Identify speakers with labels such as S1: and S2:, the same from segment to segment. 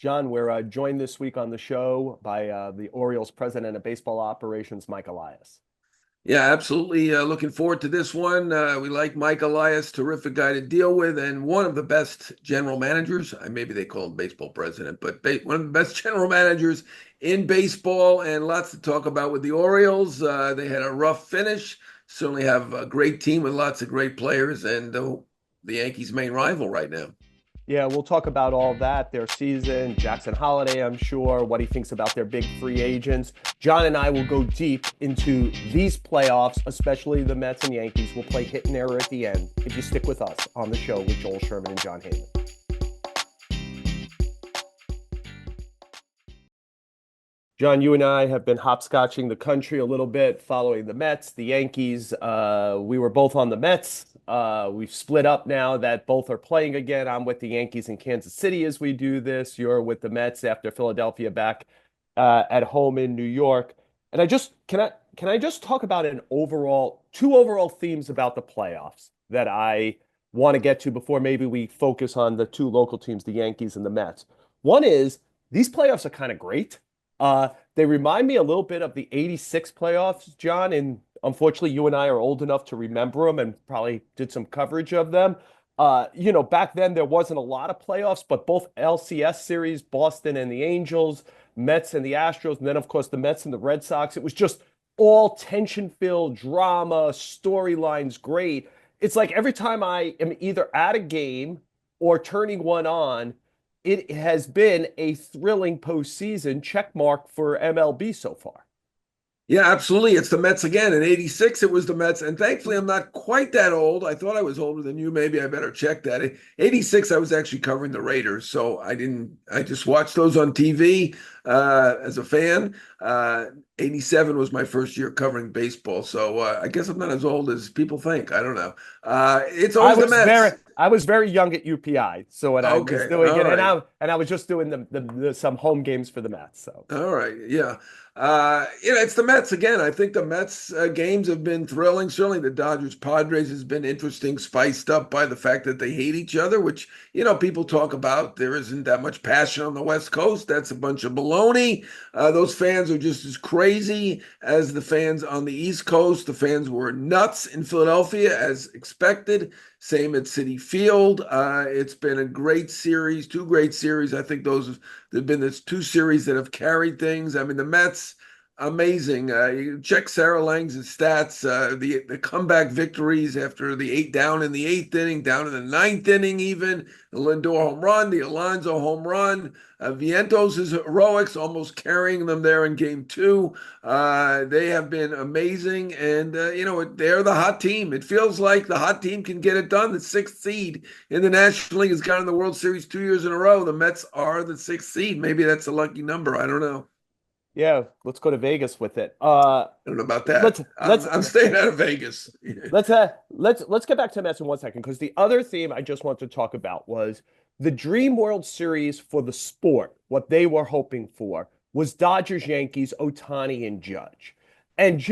S1: John, we're joined this week on the show by the Orioles president of baseball operations, Mike Elias.
S2: Yeah, absolutely. Looking forward to this one. We like Mike Elias, terrific guy to deal with, and one of the best general managers. Maybe they call him baseball president, but one of the best general managers in baseball, and lots to talk about with the Orioles. They had a rough finish. Certainly have a great team with lots of great players, and the Yankees' main rival right now.
S1: Yeah, we'll talk about all that, their season, Jackson Holiday, I'm sure, what he thinks about their big free agents. John and I will go deep into these playoffs, especially the Mets and Yankees. We'll play hit and error at the end if you stick with us on the show with Joel Sherman and Jon Heyman. John, you and I have been hopscotching the country a little bit, following the Mets, the Yankees. We were both on the Mets. We've split up now that both are playing again. I'm with the Yankees in Kansas City as we do this. You're with the Mets after Philadelphia back at home in New York. And I just talk about two overall themes about the playoffs that I want to get to before maybe we focus on the two local teams, the Yankees and the Mets. One is these playoffs are kind of great. They remind me a little bit of the '86 playoffs, John, and unfortunately, you and I are old enough to remember them and probably did some coverage of them. Back then there wasn't a lot of playoffs, but both LCS series, Boston and the Angels, Mets and the Astros, and then of course the Mets and the Red Sox. It was just all tension-filled drama, storylines, great. It's like every time I am either at a game or turning one on, it has been a thrilling postseason check mark for MLB so far.
S2: Yeah, absolutely. It's the Mets again. In '86, it was the Mets. And thankfully, I'm not quite that old. I thought I was older than you. Maybe I better check that. In '86, I was actually covering the Raiders. So I just watched those on TV as a fan. '87 was my first year covering baseball. So I guess I'm not as old as people think. I don't know. It's
S1: I
S2: always the
S1: was very
S2: Mets.
S1: I was very young at UPI, so when I was
S2: Okay.
S1: doing
S2: All
S1: it,
S2: right.
S1: and I was just doing the some home games for the Mets. So
S2: All right, yeah. It's the Mets again. I think the Mets games have been thrilling. Certainly the Dodgers Padres has been interesting, spiced up by the fact that they hate each other, which, people talk about. There isn't that much passion on the West Coast. That's a bunch of baloney. Those fans are just as crazy as the fans on the East Coast. The fans were nuts in Philadelphia as expected. Same at Citi Field. It's been a great series, two great series. I think there've been this two series that have carried things. I mean, the Mets, amazing. You check Sarah Lang's stats, the comeback victories after the down in the eighth inning, down in the ninth inning, even the Lindor home run, the Alonso home run, Vientos' heroics, almost carrying them there in game two. They have been amazing, and they're the hot team. It feels like the hot team can get it done. The sixth seed in the National League has gotten the World Series 2 years in a row. The Mets are the sixth seed. Maybe that's a lucky number. I don't know.
S1: yeah, let's go to Vegas with it.
S2: I don't know about
S1: Let's
S2: that. I'm,
S1: let's
S2: I'm staying out of Vegas.
S1: let's get back to the Mets in 1 second because the other theme I just want to talk about was the Dream World Series for the sport. What they were hoping for was Dodgers, Yankees, Ohtani, and Judge. And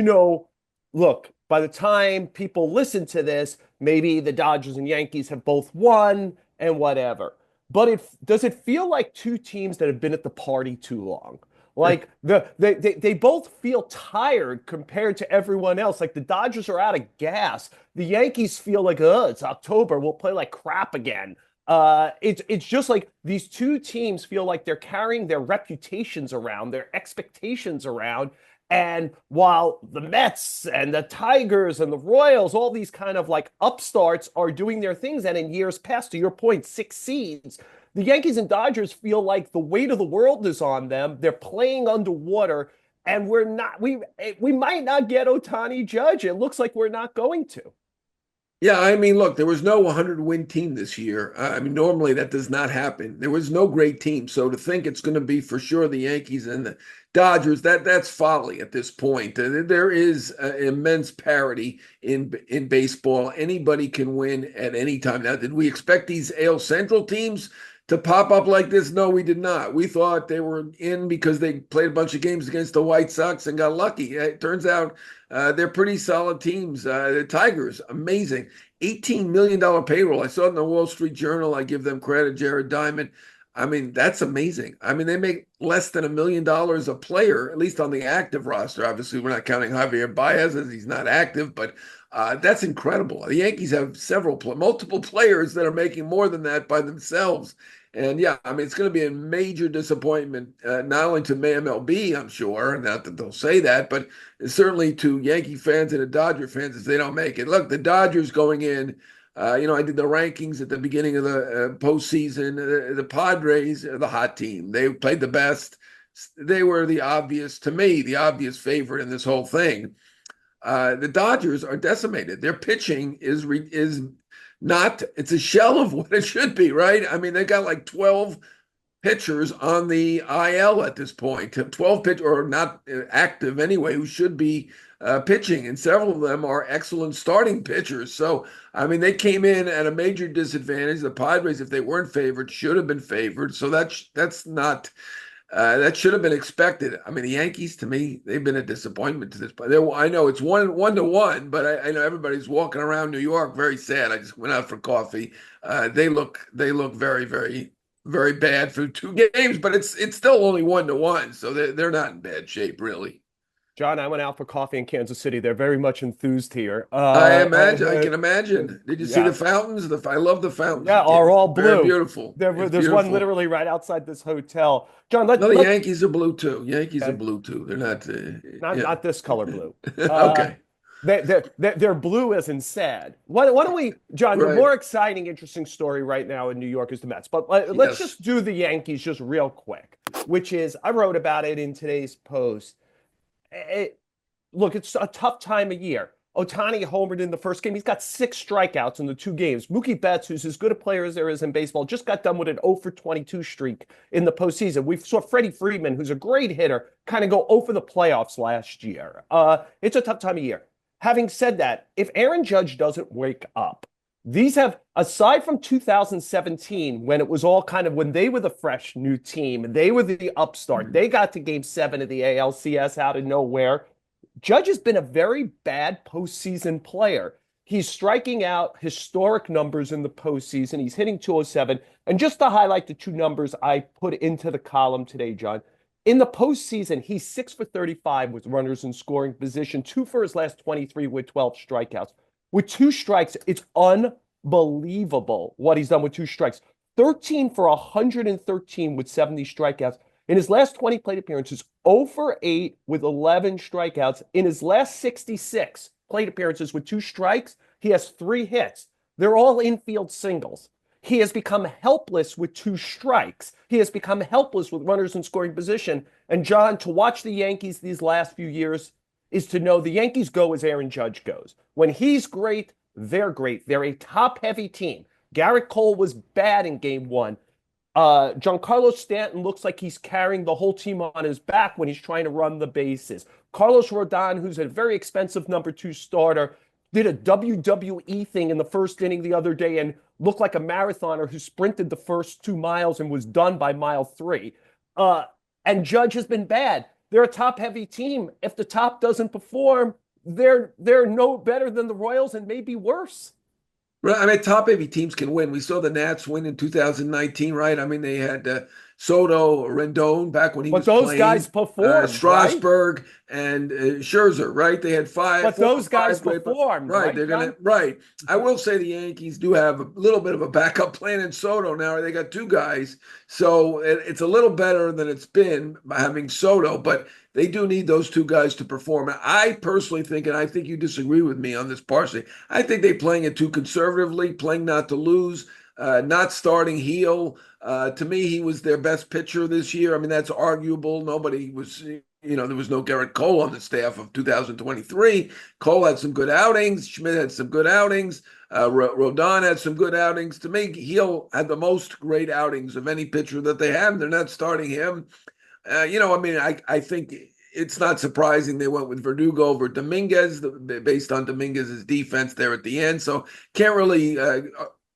S1: look, by the time people listen to this, maybe the Dodgers and Yankees have both won and whatever. But does it feel like two teams that have been at the party too long? Like they both feel tired compared to everyone else. Like the Dodgers are out of gas. The Yankees feel like, oh, it's October. We'll play like crap again. It's just like these two teams feel like they're carrying their reputations around, their expectations around. And while the Mets and the Tigers and the Royals, all these kind of like upstarts are doing their things, and in years past, to your point, six seeds, the Yankees and Dodgers feel like the weight of the world is on them. They're playing underwater, and we might not get Ohtani Judge. It looks like we're not going to.
S2: Yeah, I mean, look, there was no 100-win team this year. I mean, normally that does not happen. There was no great team. So to think it's going to be for sure the Yankees and the Dodgers, that's folly at this point. There is immense parity in baseball. Anybody can win at any time. Now, did we expect these AL Central teams to pop up like this? No, we did not. We thought they were in because they played a bunch of games against the White Sox and got lucky. It turns out they're pretty solid teams. The Tigers, amazing. $18 million payroll. I saw it in the Wall Street Journal. I give them credit, Jared Diamond. I mean, that's amazing. I mean, they make less than $1 million a player, at least on the active roster. Obviously, we're not counting Javier Baez as he's not active, but that's incredible. The Yankees have multiple players that are making more than that by themselves. And yeah, I mean, it's going to be a major disappointment, not only to MLB, I'm sure, not that they'll say that, but certainly to Yankee fans and the Dodger fans if they don't make it. Look, the Dodgers going in. I did the rankings at the beginning of the postseason. The Padres are the hot team. They played the best. They were to me, the obvious favorite in this whole thing. The Dodgers are decimated. Their pitching is not. It's a shell of what it should be, right? I mean, they got like 12 pitchers on the IL at this point. 12 pitch or not active anyway, who should be pitching, and several of them are excellent starting pitchers. So, I mean, they came in at a major disadvantage. The Padres, if they weren't favored, should have been favored. So that's not that should have been expected. I mean, the Yankees, to me, they've been a disappointment to this point. I know it's 1-1, but I know everybody's walking around New York very sad. I just went out for coffee. They look very, very, very bad for 2 games, but it's still only 1-1, so they're not in bad shape, really.
S1: Jon, I went out for coffee in Kansas City. They're very much enthused here.
S2: I can imagine. Did you see the
S1: Yeah.
S2: fountains? I love the fountains
S1: Yeah,
S2: in
S1: are
S2: Kansas.
S1: all
S2: Very
S1: blue.
S2: beautiful. It's
S1: There's one
S2: beautiful.
S1: literally right outside this hotel. Jon,
S2: No, the Yankees are blue too. Yankees are
S1: okay,
S2: blue too. They're not. Yeah.
S1: not this color blue. Uh,
S2: Okay.
S1: they're blue as in sad. Why don't we, Jon? The
S2: Right.
S1: more exciting, interesting story right now in New York is the Mets. But let's
S2: Yes.
S1: just do the Yankees just real quick, which is I wrote about it in today's post. Look, it's a tough time of year. Ohtani homered in the first game. He's got 6 strikeouts in the 2 games. Mookie Betts, who's as good a player as there is in baseball, just got done with an 0 for 22 streak in the postseason. We saw Freddie Freeman, who's a great hitter, kind of go 0 for the playoffs last year. It's a tough time of year. Having said that, if Aaron Judge doesn't wake up, these have, aside from 2017, when it was all kind of when they were the fresh new team, they were the upstart, they got to game 7 of the ALCS out of nowhere. Judge has been a very bad postseason player. He's striking out historic numbers in the postseason. He's hitting 207. And just to highlight the 2 numbers I put into the column today, Jon, in the postseason, he's 6 for 35 with runners in scoring position, 2 for his last 23 with 12 strikeouts. With 2 strikes, it's unbelievable what he's done with 2 strikes. 13 for 113 with 70 strikeouts. In his last 20 plate appearances, 0 for 8 with 11 strikeouts. In his last 66 plate appearances with 2 strikes, he has 3 hits. They're all infield singles. He has become helpless with 2 strikes. He has become helpless with runners in scoring position. And Jon, to watch the Yankees these last few years is to know the Yankees go as Aaron Judge goes. When he's great, they're great. They're a top-heavy team. Garrett Cole was bad in game 1. Giancarlo Stanton looks like he's carrying the whole team on his back when he's trying to run the bases. Carlos Rodon, who's a very expensive number 2 starter, did a WWE thing in the first inning the other day and looked like a marathoner who sprinted the first 2 miles and was done by mile 3. And Judge has been bad. They're a top-heavy team. If the top doesn't perform, they're no better than the Royals and maybe worse.
S2: Right. I mean, top heavy teams can win. We saw the Nats win in 2019, right? I mean, they had Soto, Rendon back when he
S1: But
S2: was
S1: those
S2: playing,
S1: guys performed,
S2: Strasburg, and Scherzer, right? They had
S1: But those guys performed,
S2: right.
S1: right,
S2: They're
S1: Jon?
S2: gonna right. I will say the Yankees do have a little bit of a backup plan in Soto now. They got 2 guys, so it's a little better than it's been by having Soto, but they do need those 2 guys to perform. I personally think, and I think you disagree with me on this partially, I think they're playing it too conservatively, playing not to lose, not starting Heel. To me, he was their best pitcher this year. I mean, that's arguable. Nobody was, there was no Garrett Cole on the staff of 2023. Cole had some good outings. Schmidt had some good outings. Rodon had some good outings. To me, Heel had the most great outings of any pitcher that they have. They're not starting him. I think it's not surprising they went with Verdugo over Dominguez based on Dominguez's defense there at the end. So can't really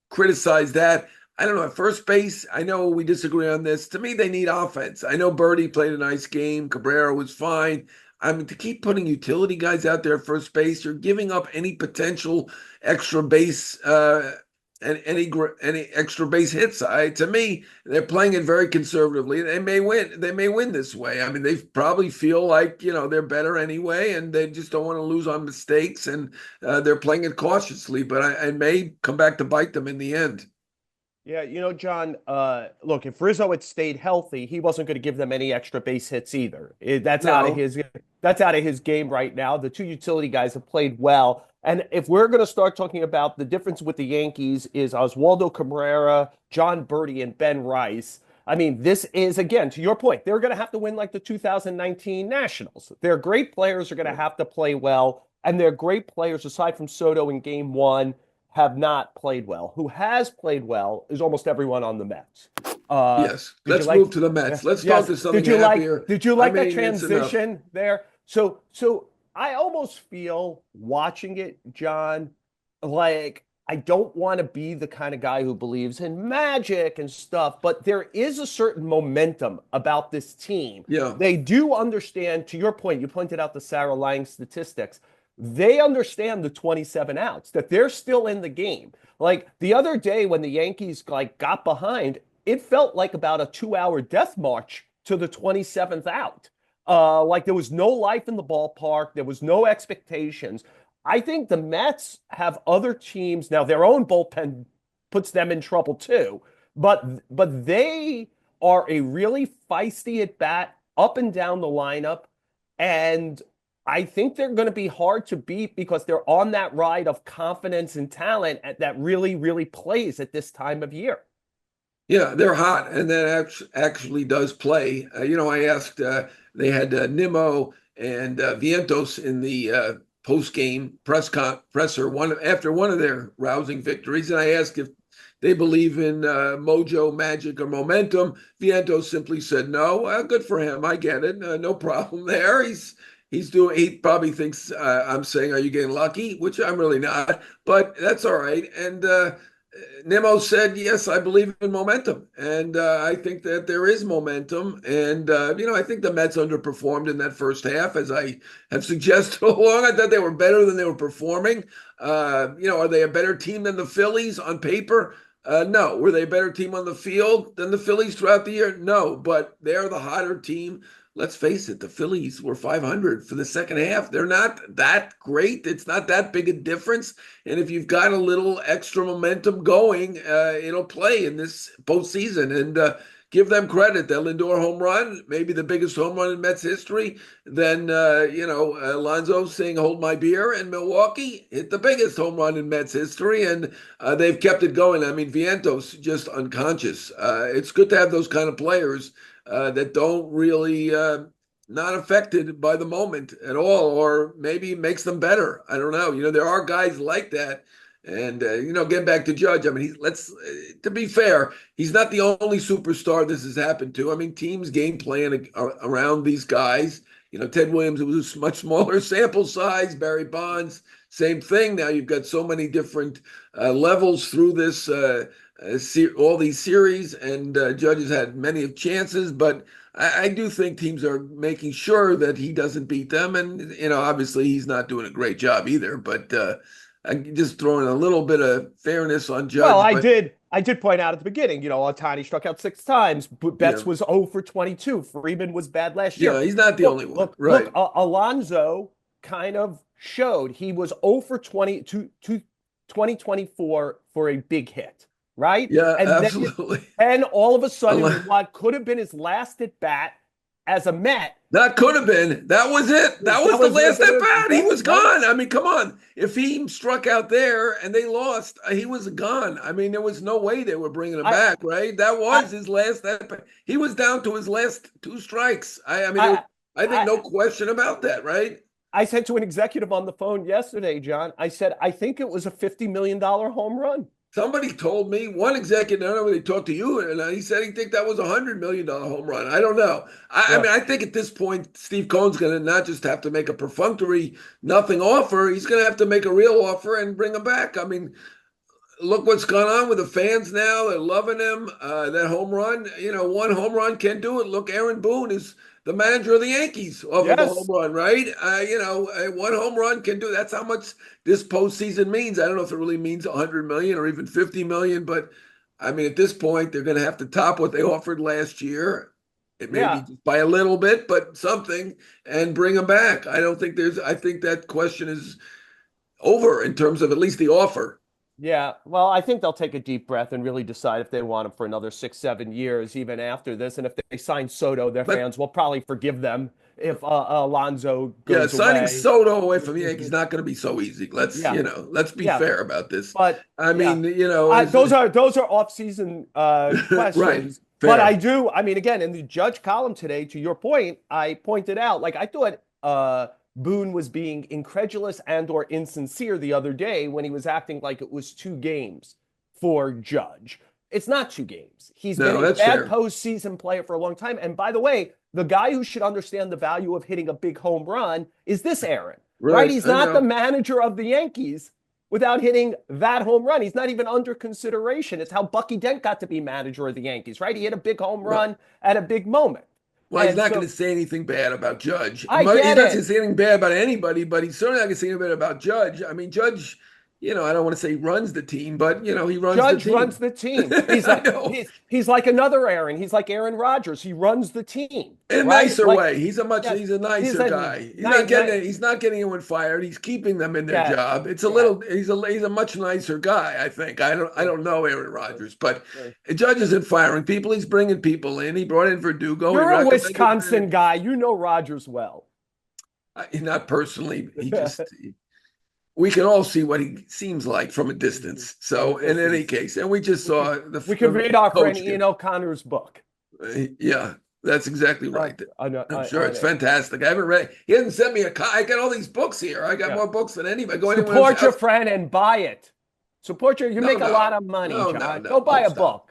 S2: criticize that. I don't know. At first base, I know we disagree on this. To me, they need offense. I know Birdie played a nice game. Cabrera was fine. I mean, to keep putting utility guys out there at first base, you're giving up any potential extra base any extra base hits. To me, they're playing it very conservatively. They may win. They may win this way. I mean, they probably feel like they're better anyway, and they just don't want to lose on mistakes, and they're playing it cautiously. But I may come back to bite them in the end.
S1: Yeah, John, look, if Rizzo had stayed healthy, he wasn't going to give them any extra base hits either.
S2: No,
S1: That's out of his game right now. The two utility guys have played well. And if we're going to start talking about the difference with the Yankees is Oswaldo Cabrera, John Berti, and Ben Rice. I mean, this is, again, to your point, they're going to have to win like the 2019 Nationals. Their great players are going to have to play well, and their great players, aside from Soto in game one, have not played well. Who has played well is almost everyone on the Mets.
S2: yes.
S1: Did you
S2: Let's
S1: like?
S2: move to the Mets. Let's talk
S1: Yes.
S2: to something happier.
S1: Did you
S2: I
S1: like that
S2: mean, it's enough.
S1: transition there? So I almost feel watching it, John, like I don't want to be the kind of guy who believes in magic and stuff, but there is a certain momentum about this team.
S2: Yeah.
S1: They do understand, to your point, you pointed out the Sarah Lang statistics. They understand the 27 outs, that they're still in the game. Like the other day when the Yankees like got behind, it felt like about a 2 hour death march to the 27th out. Like there was no life in the ballpark, there was no expectations. I think the Mets have other teams now. Their own bullpen puts them in trouble too, but they are a really feisty at bat up and down the lineup, and I think they're going to be hard to beat because they're on that ride of confidence and talent that really, really plays at this time of year.
S2: Yeah, they're hot, and that actually does play. I asked, they had Nimmo and Vientos in the post-game presser after one of their rousing victories, and I asked if they believe in mojo, magic, or momentum. Vientos simply said no. Good for him. I get it. No problem there. He's doing. He probably thinks I'm saying, "Are you getting lucky?" Which I'm really not, but that's all right. And Nemo said, "Yes, I believe in momentum, and I think that there is momentum." And I think the Mets underperformed in that first half, as I have suggested all along. I thought they were better than they were performing. Are they a better team than the Phillies on paper? No. Were they a better team on the field than the Phillies throughout the year? No. But they're the hotter team. Let's face it, the Phillies were 500 for the second half. They're not that great. It's not that big a difference. And if you've got a little extra momentum going, it'll play in this postseason. And give them credit. That Lindor home run, maybe the biggest home run in Mets history. Then, Alonso saying, "Hold my beer," in Milwaukee hit the biggest home run in Mets history. And they've kept it going. I mean, Vientos just unconscious. It's good to have those kind of players that don't really not affected by the moment at all, or maybe makes them better. I don't know. There are guys like that. And getting back to Judge, I mean, let's to be fair, he's not the only superstar this has happened to. I mean, teams game plan around these guys. Ted Williams, it was a much smaller sample size. Barry Bonds, same thing. Now you've got so many different levels through this. All these series, and Judge has had many of chances, but I do think teams are making sure that he doesn't beat them, and obviously he's not doing a great job either. But I'm just throwing a little bit of fairness on
S1: Well,
S2: Judge. But
S1: I did point out at the beginning, Ohtani struck out 6 times.
S2: yeah,
S1: Betts was 0 for 22. Freeman was bad last year.
S2: yeah, he's not the only one,
S1: Look,
S2: right?
S1: Alonso kind of showed he was 0 for 2024 for a big hit, right?
S2: Yeah,
S1: And then
S2: absolutely.
S1: and all of a sudden,
S2: Unless,
S1: what could have been his last at bat as a Met,
S2: That could have been. That was it. That
S1: that
S2: was the
S1: was
S2: last at bat. He
S1: right,
S2: was
S1: right?
S2: gone. I mean, come on. If he struck out there and they lost, he was gone. I mean, there was no way they were bringing him
S1: I,
S2: back, right? That
S1: I,
S2: was his last at bat. He was down to his last two strikes. I mean,
S1: I,
S2: I think
S1: I,
S2: no question about that, right?
S1: I said to an executive on the phone yesterday, John, I said, I think it was a $50 million home run.
S2: Somebody told me, one executive, I don't know whether he talked to you, and he said he think that was $100 million home run. I don't know. I
S1: Yeah.
S2: mean, I think at this point, Steve Cohen's going to not just have to make a perfunctory nothing offer. He's going to have to make a real offer and bring him back. I mean, look what's gone on with the fans now. They're loving him. That home run, one home run can do it. Look, Aaron Boone is the manager of the Yankees off of a home
S1: Yes.
S2: run, right? One home run can do. That's how much this postseason means. I don't know if it really means 100 million or even 50 million, but I mean, at this point, they're going to have to top what they offered last year. It may be
S1: Yeah.
S2: just by a little bit, but something, and bring them back. I don't think there's. I think that question is over in terms of at least the offer.
S1: Yeah, well, I think they'll take a deep breath and really decide if they want him for another 6, 7 years, even after this. And if they sign Soto, their
S2: But
S1: fans will probably forgive them if Alonso
S2: yeah,
S1: goes
S2: signing
S1: away.
S2: Soto away from the Yankees not going to be so easy.
S1: Yeah,
S2: Let's be
S1: yeah,
S2: fair about this.
S1: but
S2: I
S1: yeah,
S2: mean, is
S1: those are off-season
S2: right,
S1: questions. But I
S2: fair.
S1: do, I mean, again, in the Judge column today, to your point, I pointed out, like I thought Boone was being incredulous and or insincere the other day when he was acting like it was 2 games for Judge. It's not 2 games. He's been
S2: No,
S1: a
S2: that's
S1: bad
S2: fair.
S1: postseason player for a long time. And by the way, the guy who should understand the value of hitting a big home run is this Aaron, right?
S2: Right,
S1: He's
S2: I
S1: not the
S2: know.
S1: manager of the Yankees without hitting that home run. He's not even under consideration. It's how Bucky Dent got to be manager of the Yankees, right? He hit a big home
S2: Right.
S1: run at a big moment.
S2: Well, he's
S1: And
S2: not going
S1: so
S2: to say anything bad about Judge.
S1: I
S2: He's
S1: get
S2: not going to
S1: it.
S2: say anything bad about anybody, but he's certainly not going to say anything bad about Judge. I mean, Judge, I don't want to say runs the team, but he runs the
S1: Judge runs
S2: team.
S1: the team. He's
S2: I
S1: like
S2: know.
S1: he's like another Aaron. He's like Aaron Rodgers. He runs the team,
S2: In a
S1: right?
S2: nicer
S1: Like
S2: way.
S1: yes,
S2: He's a
S1: he's
S2: nicer
S1: a
S2: guy.
S1: night night.
S2: He's not getting anyone fired. He's keeping them in their
S1: Yeah,
S2: job. It's a
S1: yeah.
S2: little he's a much nicer guy, I think. I don't know Aaron Rodgers, but
S1: Yeah.
S2: Judge isn't firing people. He's bringing people in. He brought in Verdugo. He
S1: You're a
S2: recommended
S1: Wisconsin guy. You know Rodgers well.
S2: not personally. We can all see what he seems like from a distance. So in
S1: This
S2: any
S1: is
S2: case, and we just
S1: we could
S2: saw
S1: we could read our friend
S2: coach
S1: Ian
S2: get.
S1: O'Connor's book.
S2: Yeah, that's exactly right.
S1: I know.
S2: I'm sure it's fantastic. I haven't read. He hasn't sent me a. I got all these books here. I got
S1: Yeah.
S2: more books than anybody. Go anywhere
S1: Support your
S2: else.
S1: friend and buy it. Support your. You
S2: No,
S1: make a lot
S2: no,
S1: of money,
S2: no, no,
S1: John. Go
S2: no.
S1: buy a
S2: Stop.
S1: book.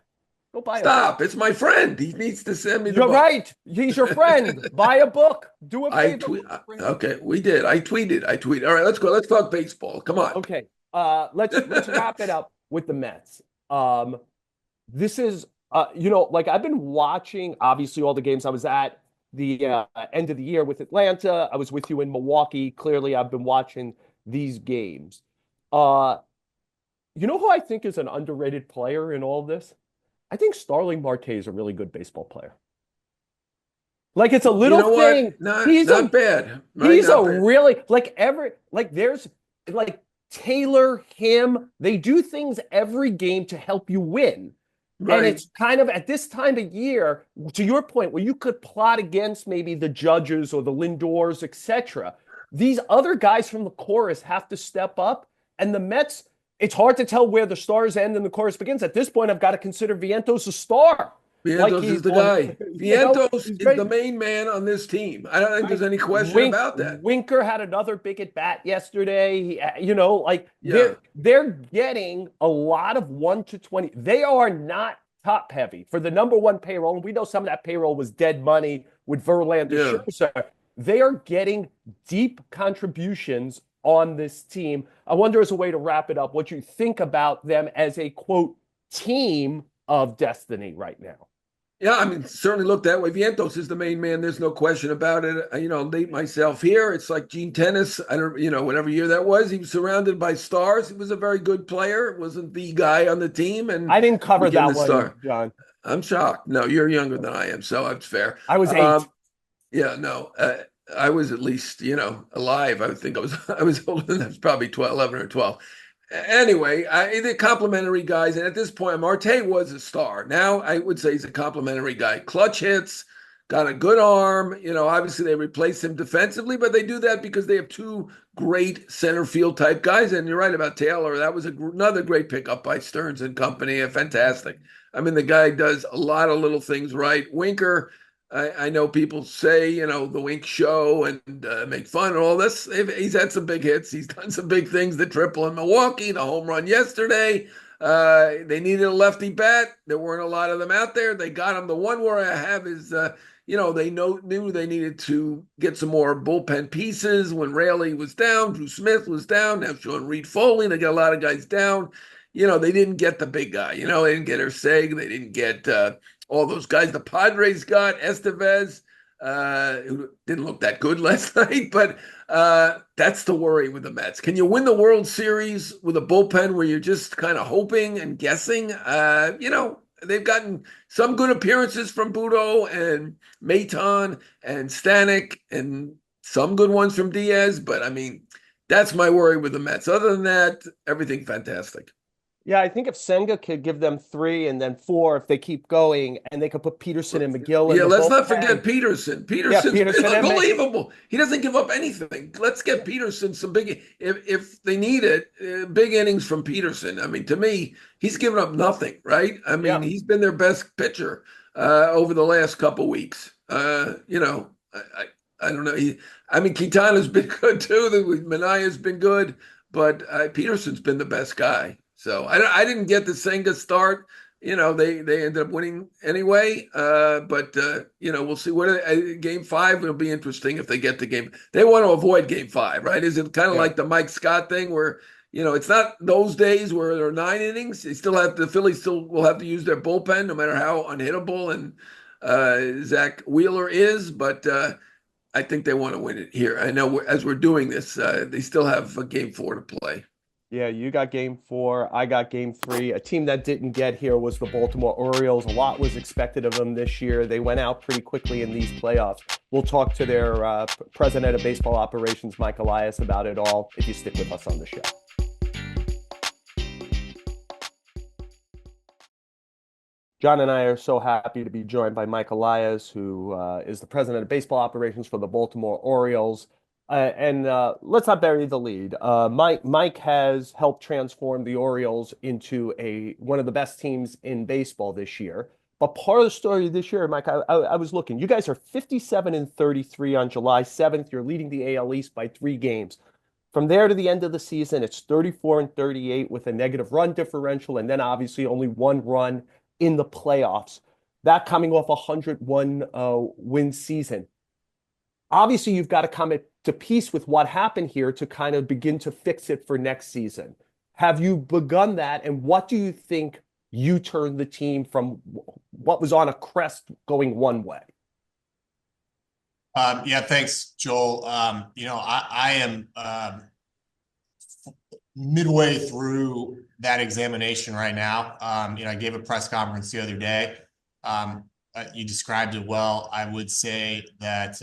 S1: Go buy a book.
S2: Stop. It's my friend. He needs to send me the
S1: You're
S2: book.
S1: right. He's your friend. Buy a book. Do a
S2: I
S1: favor.
S2: tweet. Okay, we did. I tweeted. All right, let's go. Let's talk baseball. Come on.
S1: Okay. Let's wrap it up with the Mets. This is like I've been watching obviously all the games. I was at the end of the year with Atlanta. I was with you in Milwaukee. Clearly, I've been watching these games. You know who I think is an underrated player in all of this? I think Starling Marte is a really good baseball player. Like it's a
S2: You
S1: little
S2: know
S1: thing.
S2: what? Not
S1: He's a
S2: not bad. Right?
S1: he's a
S2: Not bad.
S1: really there's like Taylor, him, they do things every game to help you win. And
S2: Right.
S1: it's kind of at this time of year, to your point, where you could plot against maybe the Judges or the Lindors, etc. These other guys from the chorus have to step up. And the Mets, it's hard to tell where the stars end and the chorus begins. At this point, I've got to consider Vientos a star. Like
S2: Vientos
S1: he's
S2: is the guy. Vientos
S1: he's
S2: is
S1: great.
S2: the main man on this team. I don't think
S1: Right?
S2: there's any question about that.
S1: Winker had another big at bat yesterday. Like
S2: Yeah.
S1: they're getting a lot of 1 to 20. They are not top heavy for the number one payroll. And we know some of that payroll was dead money with Verlander,
S2: Yeah.
S1: Scherzer. They are getting deep contributions on this team. I wonder, as a way to wrap it up, what you think about them as a quote team of destiny right now.
S2: Yeah, I mean, certainly look that way. Vientos is the main man. There's no question about it. Late myself here. It's like Gene Tennis. I don't, whatever year that was, he was surrounded by stars. He was a very good player. Wasn't the guy on the team, and
S1: I didn't cover
S2: became
S1: that
S2: the
S1: one,
S2: star.
S1: John.
S2: I'm shocked. No, you're younger than I am, so that's fair.
S1: I was 8.
S2: Yeah, no, I was at least, alive. I think I was older than that. I was probably 12, 11 or 12. Anyway, they're complimentary guys. And at this point, Marte was a star. Now I would say he's a complimentary guy. Clutch hits, got a good arm. Obviously they replaced him defensively, but they do that because they have two great center field type guys. And you're right about Taylor. That was another great pickup by Stearns and company. Fantastic. I mean, the guy does a lot of little things right. Winker, I know people say, the Wink show and make fun and all this. He's had some big hits. He's done some big things, the triple in Milwaukee, the home run yesterday. They needed a lefty bat. There weren't a lot of them out there. They got him. The one where I have is, they knew they needed to get some more bullpen pieces when Raley was down, Drew Smith was down, now Sean Reed Foley. They got a lot of guys down. they didn't get the big guy. They didn't get Urseg. They didn't get all those guys. The Padres got Estevez, who didn't look that good last night, but that's the worry with the Mets. Can you win the World Series with a bullpen where you're just kind of hoping and guessing? They've gotten some good appearances from Budo and Maton and Stanek and some good ones from Diaz, but I mean, that's my worry with the Mets. Other than that, everything fantastic.
S1: Yeah, I think if Senga could give them three and then four if they keep going, and they could put Peterson and McGill in
S2: Yeah,
S1: the
S2: let's not forget
S1: bullpen.
S2: Peterson.
S1: Yeah,
S2: Peterson's been
S1: Peterson and
S2: unbelievable. He doesn't give up anything. Let's get Peterson some big, if they need it, big innings from Peterson. I mean, to me, he's given up nothing, right? I mean,
S1: yeah,
S2: he's been their best pitcher over the last couple weeks. I don't know. I mean, Quintana's been good too. Manaya's been good, but Peterson's been the best guy. So I didn't get the Senga start. They ended up winning anyway. But we'll see. Game five will be interesting if they get the game. They want to avoid game five, right? Is it kind of
S1: yeah.
S2: like the Mike Scott thing where it's not those days where there are 9 innings. The Phillies still will have to use their bullpen no matter how unhittable and Zach Wheeler is. But I think they want to win it here. I know as we're doing this, they still have a game four to play.
S1: Yeah, you got game four. I got game three. A team that didn't get here was the Baltimore Orioles. A lot was expected of them this year. They went out pretty quickly in these playoffs. We'll talk to their president of baseball operations, Mike Elias, about it all if you stick with us on the show. John and I are so happy to be joined by Mike Elias, who is the president of baseball operations for the Baltimore Orioles. And let's not bury the lead. Mike has helped transform the Orioles into one of the best teams in baseball this year. But part of the story this year, Mike, I was looking. You guys are 57-33 on July 7th. You're leading the AL East by 3 games. From there to the end of the season, it's 34-38 with a negative run differential, and then obviously only one run in the playoffs. That coming off a 101 win season. Obviously, you've got to come to peace with what happened here to kind of begin to fix it for next season. Have you begun that? And what do you think you turned the team from what was on a crest going one way?
S3: Yeah, thanks, Joel. I am midway through that examination right now. I gave a press conference the other day. You described it well. I would say that,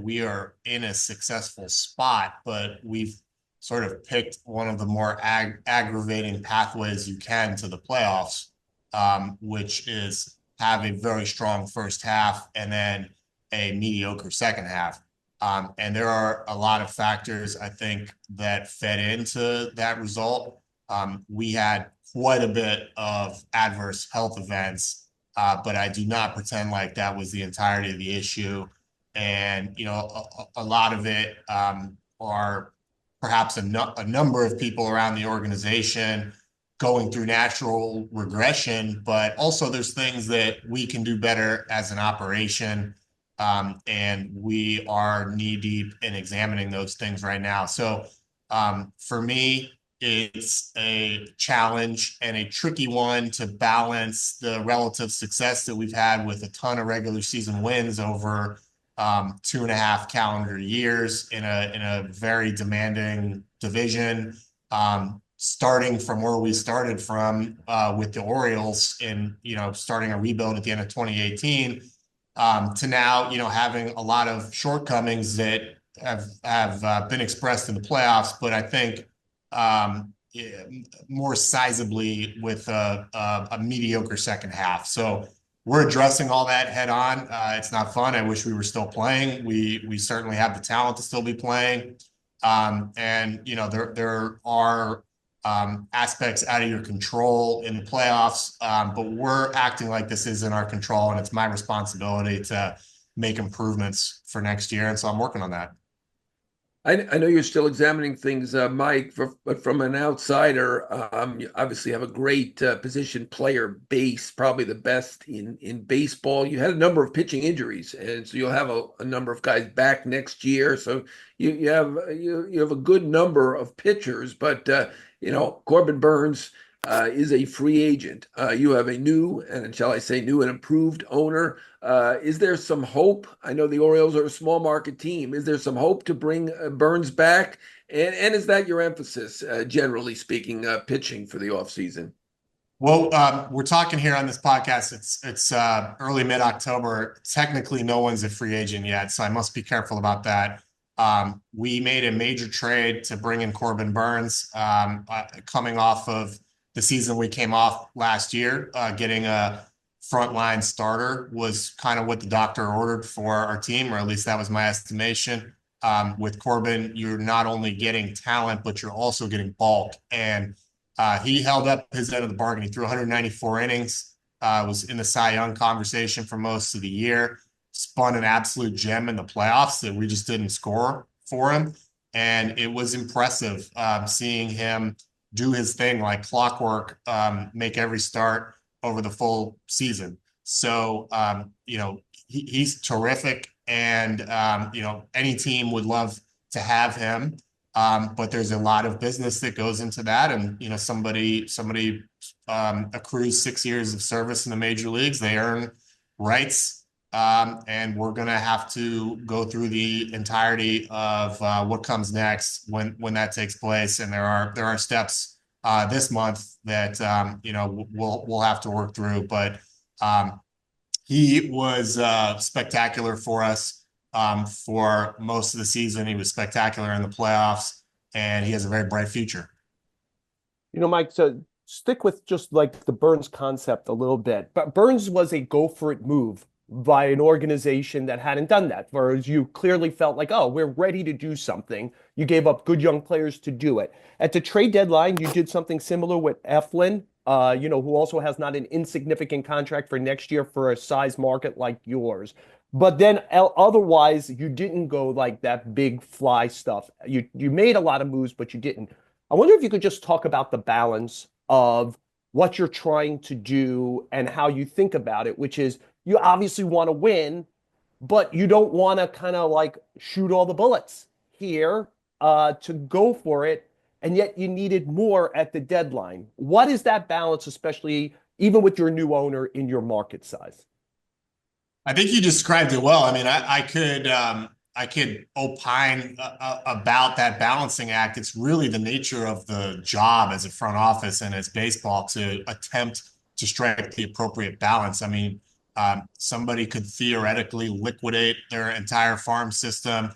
S3: we are in a successful spot, but we've sort of picked one of the more aggravating pathways you can to the playoffs, which is have a very strong first half and then a mediocre second half. And there are a lot of factors, I think, that fed into that result. We had quite a bit of adverse health events, but I do not pretend like that was the entirety of the issue. And, a lot of it are perhaps a number of people around the organization going through natural regression, but also there's things that we can do better as an operation. And we are knee deep in examining those things right now. So for me, it's a challenge and a tricky one to balance the relative success that we've had with a ton of regular season wins over 2.5 calendar years in a very demanding division. Starting from where we started from with the Orioles in, starting a rebuild at the end of 2018 to now, having a lot of shortcomings that have been expressed in the playoffs, but I think more sizably with a mediocre second half. So we're addressing all that head on. It's not fun. I wish we were still playing. We certainly have the talent to still be playing. There are aspects out of your control in the playoffs, but we're acting like this is in our control, and it's my responsibility to make improvements for next year. And so I'm working on that.
S2: I know you're still examining things, Mike, but from an outsider, you obviously have a great position player base, probably the best in baseball. You had a number of pitching injuries, and so you'll have a number of guys back next year. So you have a good number of pitchers, but Corbin Burns is a free agent. You have a new, and shall I say, new and improved owner. Is there some hope? I know the Orioles are a small market team. Is there some hope to bring Burns back? And is that your emphasis, generally speaking, pitching for the offseason?
S3: Well, we're talking here on this podcast. It's early mid-October. Technically, no one's a free agent yet, so I must be careful about that. We made a major trade to bring in Corbin Burns, coming off of the season we came off last year. Getting a frontline starter was kind of what the doctor ordered for our team, or at least that was my estimation. With Corbin, you're not only getting talent, but you're also getting bulk. And he held up his end of the bargain. He threw 194 innings, was in the Cy Young conversation for most of the year, spun an absolute gem in the playoffs that we just didn't score for him. And it was impressive seeing him do his thing like clockwork, make every start over the full season. So, he's terrific. And, any team would love to have him. But there's a lot of business that goes into that. And, somebody accrues 6 years of service in the major leagues, they earn rights. And we're going to have to go through the entirety of what comes next when that takes place. And there are steps this month that, we'll have to work through. But he was spectacular for us. For most of the season, he was spectacular in the playoffs, and he has a very bright future.
S1: Mike, so stick with just like the Burns concept a little bit. But Burns was a go for it move by an organization that hadn't done that, whereas you clearly felt like, oh, we're ready to do something. You gave up good young players to do it. At the trade deadline, you did something similar with Eflin, who also has not an insignificant contract for next year for a size market like yours. But then otherwise, you didn't go like that big fly stuff. You made a lot of moves, but you didn't. I wonder if you could just talk about the balance of what you're trying to do and how you think about it, which is you obviously want to win, but you don't want to kind of like shoot all the bullets here to go for it. And yet you needed more at the deadline. What is that balance, especially even with your new owner in your market size?
S3: I think you described it well. I mean, I could opine about that balancing act. It's really the nature of the job as a front office and as baseball to attempt to strike the appropriate balance. I mean, somebody could theoretically liquidate their entire farm system,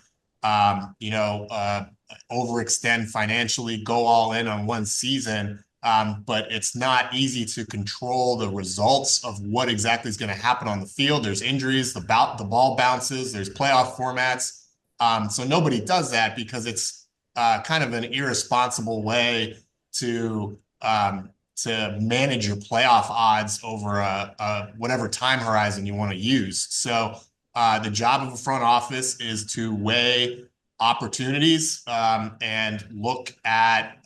S3: overextend financially, go all in on one season. But it's not easy to control the results of what exactly is going to happen on the field. There's injuries, the ball bounces, there's playoff formats. So nobody does that because it's kind of an irresponsible way to manage your playoff odds over whatever time horizon you want to use. So the job of a front office is to weigh opportunities and look at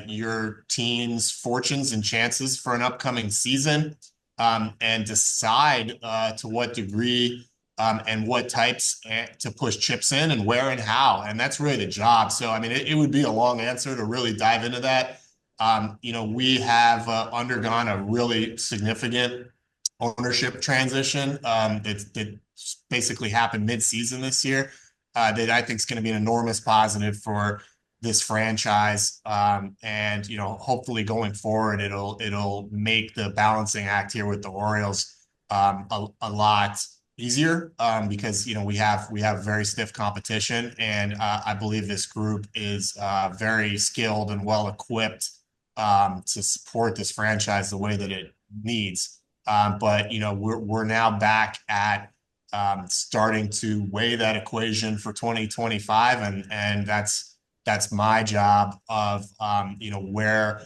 S3: your team's fortunes and chances for an upcoming season and decide to what degree and what types to push chips in and where and how. And that's really the job. So, I mean, it would be a long answer to really dive into that. We have undergone a really significant ownership transition that basically happened mid-season this year. That I think is going to be an enormous positive for this franchise. And, hopefully going forward, it'll make the balancing act here with the Orioles a lot easier because, we have very stiff competition. And I believe this group is very skilled and well equipped to support this franchise the way that it needs. But, we're now back at starting to weigh that equation for 2025. And that's my job of, where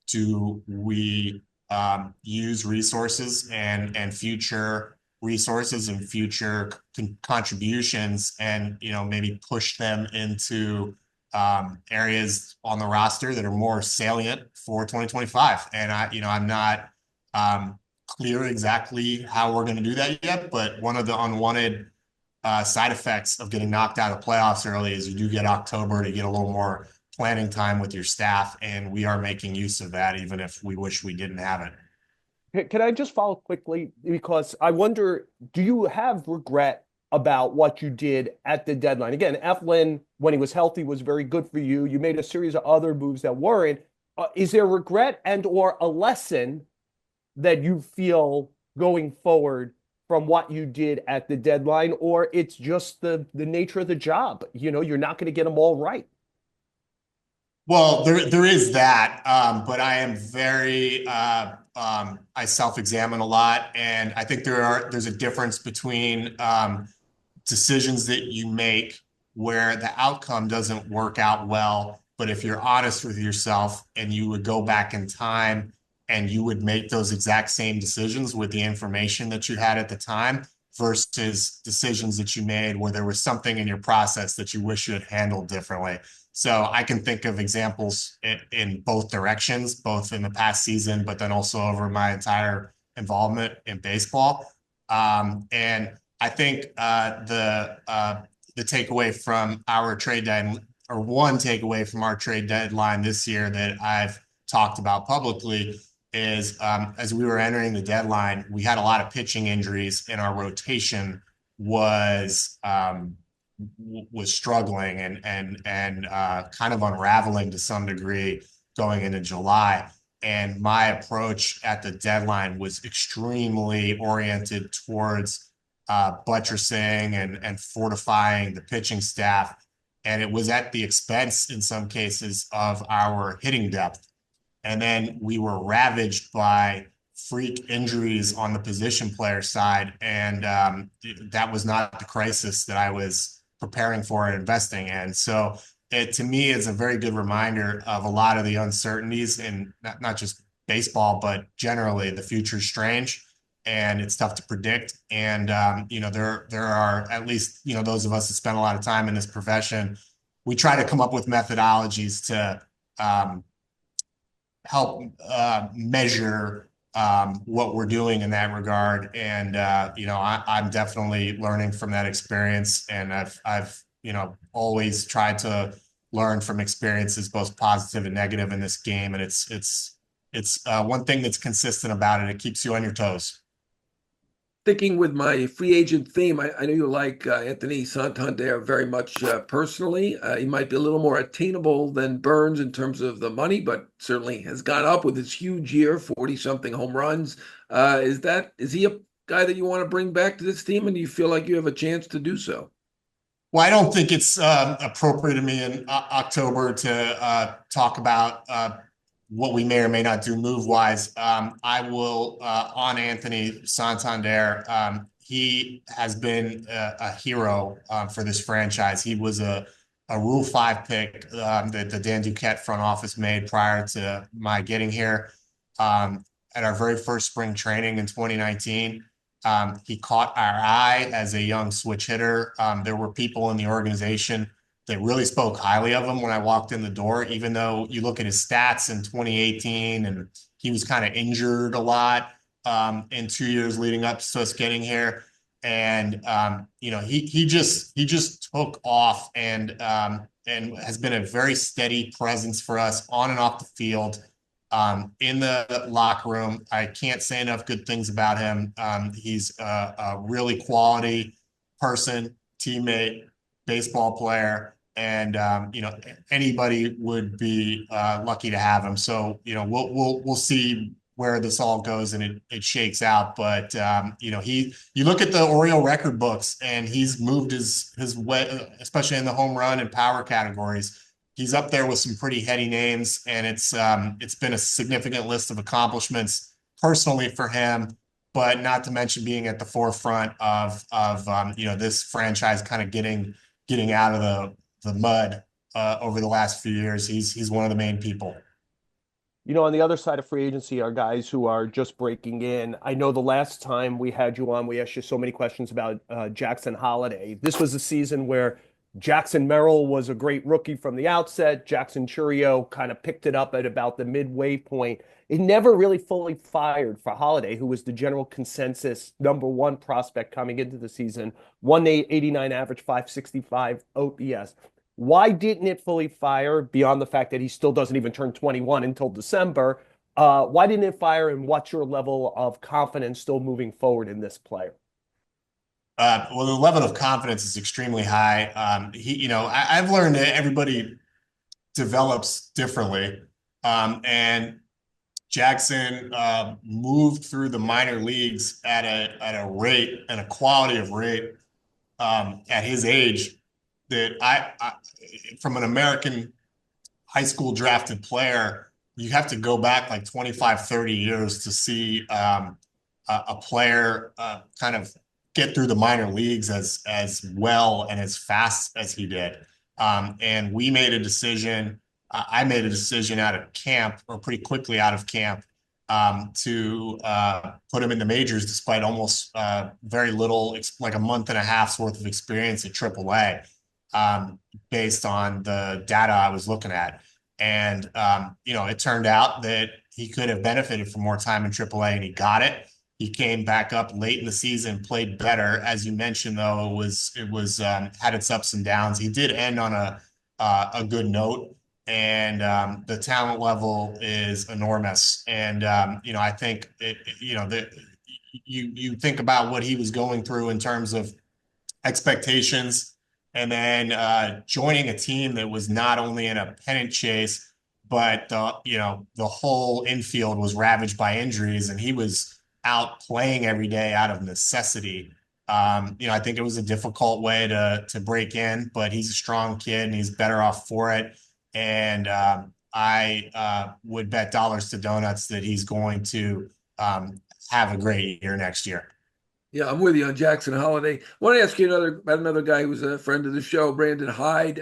S3: do we use resources and future resources and future contributions and, maybe push them into areas on the roster that are more salient for 2025. And I'm not clear exactly how we're going to do that yet, but one of the unwanted side effects of getting knocked out of playoffs early is you do get October to get a little more planning time with your staff, and we are making use of that, even if we wish we didn't have it.
S1: Can I just follow quickly? Because I wonder, do you have regret about what you did at the deadline? Again, Eflin, when he was healthy, was very good for you. You made a series of other moves that weren't. Is there regret and or a lesson that you feel going forward from what you did at the deadline, or it's just the nature of the job? You know, you're not going to get them all right.
S3: Well, there is that, but I am very I self-examine a lot, and I think there's a difference between decisions that you make where the outcome doesn't work out well, but if you're honest with yourself and you would go back in time and you would make those exact same decisions with the information that you had at the time versus decisions that you made where there was something in your process that you wish you had handled differently. So I can think of examples in both directions, both in the past season, but then also over my entire involvement in baseball. And I think the takeaway from our trade deadline, or one takeaway from our trade deadline this year that I've talked about publicly is as we were entering the deadline, we had a lot of pitching injuries, and our rotation was struggling and kind of unraveling to some degree going into July. And my approach at the deadline was extremely oriented towards buttressing and fortifying the pitching staff. And it was at the expense, in some cases, of our hitting depth. And then we were ravaged by freak injuries on the position player side. And that was not the crisis that I was preparing for and investing in. So it, to me, is a very good reminder of a lot of the uncertainties in not just baseball, but generally the future is strange and it's tough to predict. And, there are, at least, those of us that spend a lot of time in this profession, we try to come up with methodologies to help measure what we're doing in that regard. And, I'm definitely learning from that experience. And I've always tried to learn from experiences, both positive and negative in this game. And it's one thing that's consistent about it. It keeps you on your toes.
S2: Sticking with my free agent theme, I know you like Anthony Santander very much personally. He might be a little more attainable than Burns in terms of the money, but certainly has gone up with his huge year, 40-something home runs. Is he a guy that you want to bring back to this team, and do you feel like you have a chance to do so?
S3: Well, I don't think it's appropriate to me in October to talk about what we may or may not do move wise. I will on Anthony Santander. He has been a hero for this franchise. He was a Rule 5 pick that the Dan Duquette front office made prior to my getting here. At our very first spring training in 2019, he caught our eye as a young switch hitter. There were people in the organization that really spoke highly of him when I walked in the door, even though you look at his stats in 2018 and he was kind of injured a lot in 2 years leading up to us getting here. And, he just took off and has been a very steady presence for us on and off the field. In the locker room, I can't say enough good things about him. He's a really quality person, teammate, baseball player, and anybody would be lucky to have him. So we'll see where this all goes and it shakes out. But you look at the Oriole record books and he's moved his way, especially in the home run and power categories. He's up there with some pretty heady names, and it's been a significant list of accomplishments personally for him, but not to mention being at the forefront of this franchise kind of getting out of the mud over the last few years. He's one of the main people.
S1: On the other side of free agency are guys who are just breaking in. I know the last time we had you on, we asked you so many questions about Jackson Holliday. This was a season where Jackson Merrill was a great rookie from the outset. Jackson Churio kind of picked it up at about the midway point. It never really fully fired for Holliday, who was the general consensus #1 prospect coming into the season. 189 average, 565 OPS. Why didn't it fully fire beyond the fact that he still doesn't even turn 21 until December? Why didn't it fire, and what's your level of confidence still moving forward in this player?
S3: Well, the level of confidence is extremely high. I've learned that everybody develops differently. And Jackson moved through the minor leagues at a rate and a quality of rate at his age that from an American high school drafted player, you have to go back like 25, 30 years to see a player kind of get through the minor leagues as well and as fast as he did. And we made a decision. I made a decision out of camp, or pretty quickly out of camp, to put him in the majors despite almost very little, like a month and a half's worth of experience at AAA, based on the data I was looking at. And, it turned out that he could have benefited from more time in AAA, and he got it. He came back up late in the season, played better. As you mentioned, though, it was had its ups and downs. He did end on a good note, and the talent level is enormous. And I think you think about what he was going through in terms of expectations, and then joining a team that was not only in a pennant chase, but the whole infield was ravaged by injuries, and he was out playing every day out of necessity. I think it was a difficult way to break in, but he's a strong kid and he's better off for it. And I would bet dollars to donuts that he's going to have a great year next year.
S2: Yeah, I'm with you on Jackson Holiday. I want to ask you about another guy who's a friend of the show, Brandon Hyde.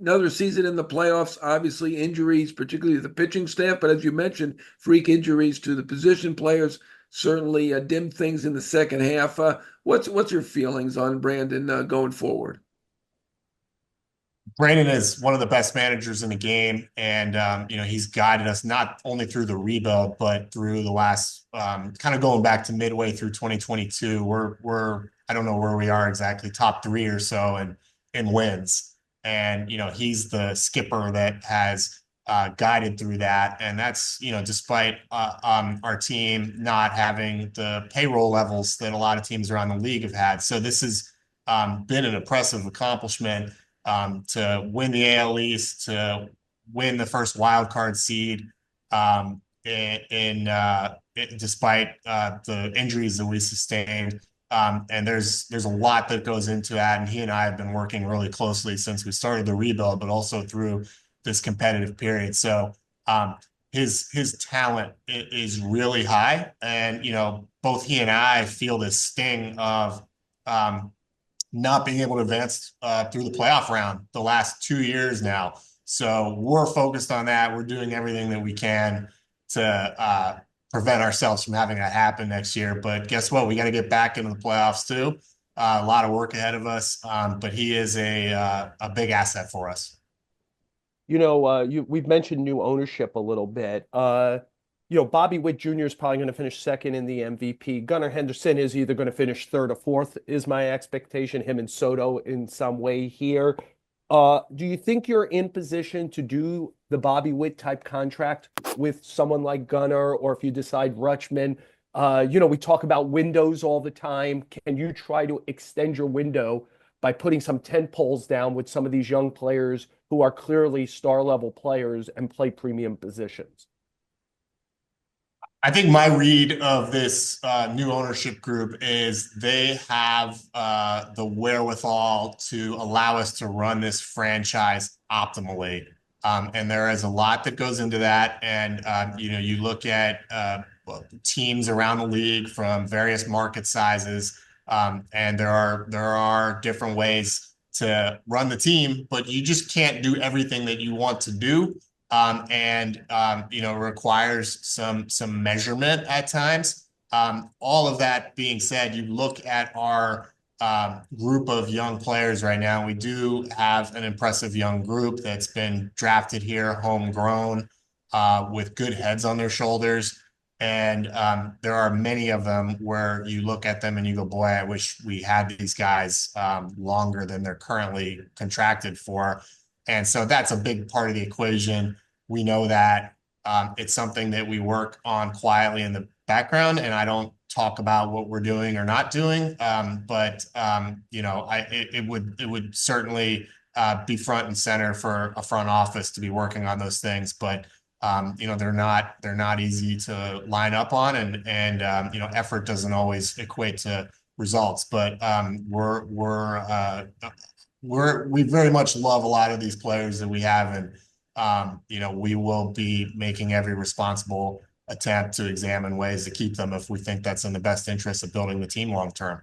S2: Another season in the playoffs, obviously injuries, particularly to the pitching staff, but as you mentioned, freak injuries to the position players certainly dimmed things in the second half. What's your feelings on Brandon going forward?
S3: Brandon is one of the best managers in the game, and he's guided us not only through the rebuild, but through the last kind of going back to midway through 2022. We're I don't know where we are exactly, top three or so in wins, and he's the skipper that has guided through that, and that's despite our team not having the payroll levels that a lot of teams around the league have had. So this has been an impressive accomplishment, to win the AL East, to win the first wild card seed, despite the injuries that we sustained. And there's a lot that goes into that, and he and I have been working really closely since we started the rebuild, but also through this competitive period. So his talent is really high, and both he and I feel this sting of not being able to advance through the playoff round the last 2 years now. So we're focused on that. We're doing everything that we can to prevent ourselves from having that happen next year. But guess what? We got to get back into the playoffs too. A lot of work ahead of us, but he is a big asset for us.
S1: We've mentioned new ownership a little bit. Bobby Witt Jr. is probably going to finish second in the MVP. Gunnar Henderson is either going to finish third or fourth, is my expectation. Him and Soto in some way here. Do you think you're in position to do the Bobby Witt type contract with someone like Gunnar, or if you decide Rutschman? We talk about windows all the time. Can you try to extend your window by putting some tent poles down with some of these young players who are clearly star level players and play premium positions?
S3: I think my read of this new ownership group is they have the wherewithal to allow us to run this franchise optimally. And there is a lot that goes into that. And, you look at teams around the league from various market sizes, and there are different ways to run the team, but you just can't do everything that you want to do. Requires some measurement at times. All of that being said, you look at our group of young players right now. We do have an impressive young group that's been drafted here, homegrown, with good heads on their shoulders. And there are many of them where you look at them and you go, boy, I wish we had these guys longer than they're currently contracted for. And so that's a big part of the equation. We know that it's something that we work on quietly in the background, and I don't talk about what we're doing or not doing. But it would certainly be front and center for a front office to be working on those things. But they're not easy to line up on, and effort doesn't always equate to results. But we very much love a lot of these players that we have, and we will be making every responsible attempt to examine ways to keep them if we think that's in the best interest of building the team long term.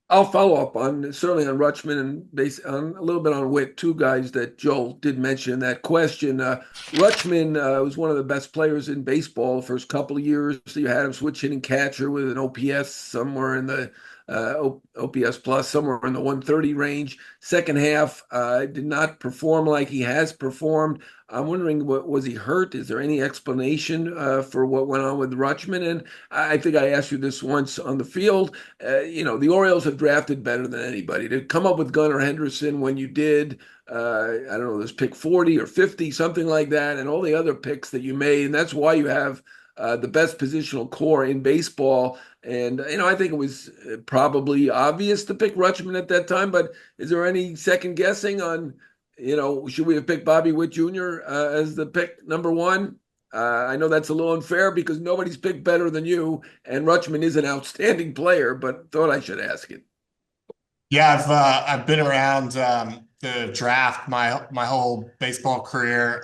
S2: I'll follow up on certainly on Rutschman and on a little bit on Witt, two guys that Joel did mention in that question. Rutschman was one of the best players in baseball the first couple of years. So you had him switch hitting catcher with an OPS somewhere in the OPS plus somewhere in the 130 range. Second half did not perform like he has performed. I'm wondering, was he hurt? Is there any explanation for what went on with Rutschman? And I think I asked you this once on the field. The Orioles have drafted better than anybody. To come up with Gunnar Henderson when you did, I don't know, this pick 40 or 50, something like that, and all the other picks that you made, and that's why you have the best positional core in baseball. And, I think it was probably obvious to pick Rutschman at that time, but is there any second guessing on, should we have picked Bobby Witt Jr. As the pick number one? I know that's a little unfair because nobody's picked better than you, and Rutschman is an outstanding player, but thought I should ask it.
S3: Yeah, I've been around the draft my whole baseball career.